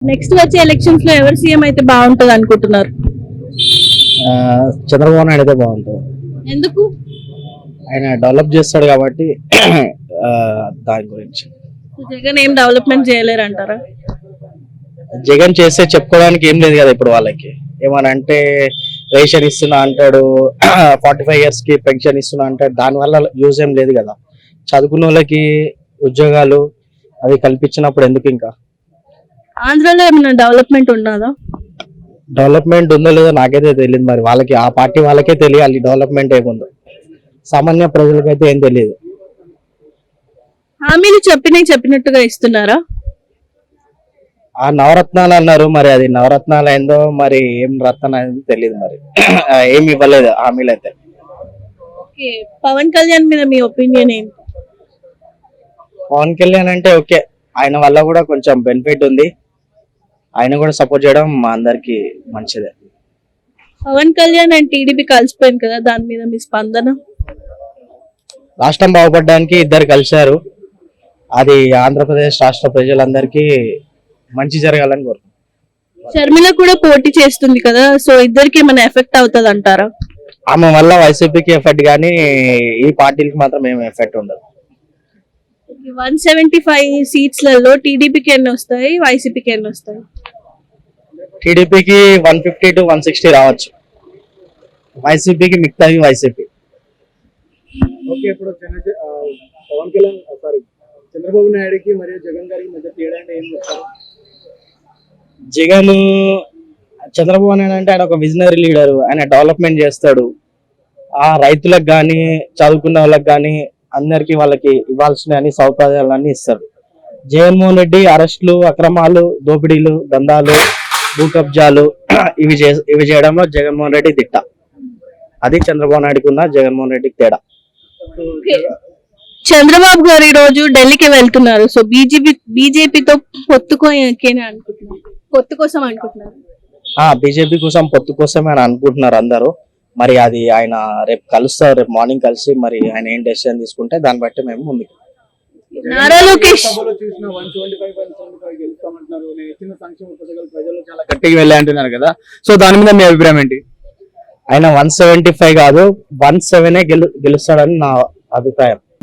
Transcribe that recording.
Next వచ్చే elections లో ఎవరు సీఎం అయితే బాగుంటది అనుకుంటున్నారు? చంద్రబాబు నాయుడు అయితే బాగుంటుంది. ఎందుకు? ఆయన డెవలప్ చేస్తాడు కాబట్టి దాని గురించి. జగన్ ఏం డెవలప్మెంట్ చేయలేరు అంటారా? జగన్ చేస్తే చెప్పుకోవడానికి ఏం లేదు కదా ఇప్పుడు వాళ్ళకి. ఏమనంటే రేషన్ ఇస్తున్నా అంటాడు, 45 years కి పెన్షన్ ఇస్తున్నా అంటాడు. దానివల్ల యూజ్ ఏం లేదు కదా. చదువుకున్న వాళ్ళకి ఉద్యోగాలు అవి కల్పించినప్పుడు ఎందుకు ఇంకా? ఆంధ్రాలో ఏమైనా డెవలప్మెంట్ ఉన్నదా? డెవలప్మెంట్ ఉందో లేదో నాకైతే తెలియదు. మరి వాళ్ళకి ఆ పార్టీ వాళ్ళకే తెలియాలి డెవలప్మెంట్ ఏముందో. సామాన్య ప్రజలకైతే ఏం తెలియదు. హామీలు చెప్పినట్టుగా ఇస్తున్నారా? ఆ నవరత్నాలు అన్నారు, మరి అది నవరత్నాలు అయిందో మరి ఏం రత్నాలు అయిందో తెలియదు. మరి ఏమి ఇవ్వలేదు హామీలు అయితే. ఓకే, పవన్ కళ్యాణ్ మీద మీ ఒపీనియన్ ఏంటి? పవన్ కళ్యాణ్ అంటే ఓకే, ఆయన వల్ల కూడా కొంచెం బెనిఫిట్ ఉంది. ఆయన కూడా సపోర్ట్ చేయడం మా అందరికి మంచిదే. పవన్ కళ్యాణ్ అండ్ టీడీపీ కలిసిపోయింది కదా, దాని మీద మీ స్పందన? రాష్ట్రం బాగుపడడానికి ఇద్దరు కలిశారు. అది ఆంధ్రప్రదేశ్ రాష్ట్ర ప్రజలందరికీ మంచి జరగాలని కోరుకుంటున్నాను. షర్మిల కూడా పోటీ చేస్తుంది కదా, సో ఇద్దరికి ఏమైనా ఎఫెక్ట్ అవుతుంది అంటారా? ఆమె వల్ల వైసీపీకి ఎఫెక్ట్ కానీ ఈ పార్టీలకు మాత్రం ఏం ఎఫెక్ట్ ఉండదు. 175 సీట్స్లలో టీడీపీకి ఎన్ని వస్తాయి, వైసీపీకి ఎన్ని వస్తాయి? టీడీపీకి 150 to 160 రావచ్చు, వైసీపీకి మిగతావి వైసీపీ. ఓకే, ఇప్పుడు పవన్ కళ్యాణ్ చంద్రబాబు నాయుడుకి మరియు జగన్ గారికి మధ్య తేడా అంటే ఏం చెప్తారు? జగన్ చంద్రబాబు నాయుడు అంటే ఆయన ఒక విజనరీ లీడర్. ఆయన డెవలప్మెంట్ చేస్తాడు. ఆ రైతులకు కానీ చదువుకున్న వాళ్ళకి కానీ అందరికి వాళ్ళకి ఇవ్వాల్సిన అన్ని సౌకర్యాలన్నీ ఇస్తాడు. జగన్మోహన్ రెడ్డి అరెస్టులు, అక్రమాలు, దోపిడీలు, దందాలు, భూ కబ్జాలు ఇవి చేయడంలో జగన్మోహన్ రెడ్డి దిట్ట. అది చంద్రబాబు నాయుడుకి ఉన్న జగన్మోహన్ రెడ్డికి తేడా. చంద్రబాబు గారు ఈ రోజు ఢిల్లీకి వెళ్తున్నారు. సో బీజేపీతో పొత్తు కోసం అనుకుంటున్నారు. బీజేపీ కోసం పొత్తు కోసమే అని అనుకుంటున్నారు అందరూ. మరి అది ఆయన రేపు కలుస్తారు, రేపు మార్నింగ్ కలిసి మరి ఆయన ఏం డెసిషన్ తీసుకుంటే దాన్ని బట్టి మేము ముందుకు. నారా లోకేష్ చూసిన 175 గెలుస్తామంటున్నారు. నేను ఇచ్చిన సంక్షేమ పథకాలు ప్రజలు చాలా గట్టిగా వెళ్ళి అంటున్నారు కదా, సో దాని మీద మీ అభిప్రాయం ఏంటి? ఆయన 175 కాదు 17 గెలుస్తాడని నా అభిప్రాయం.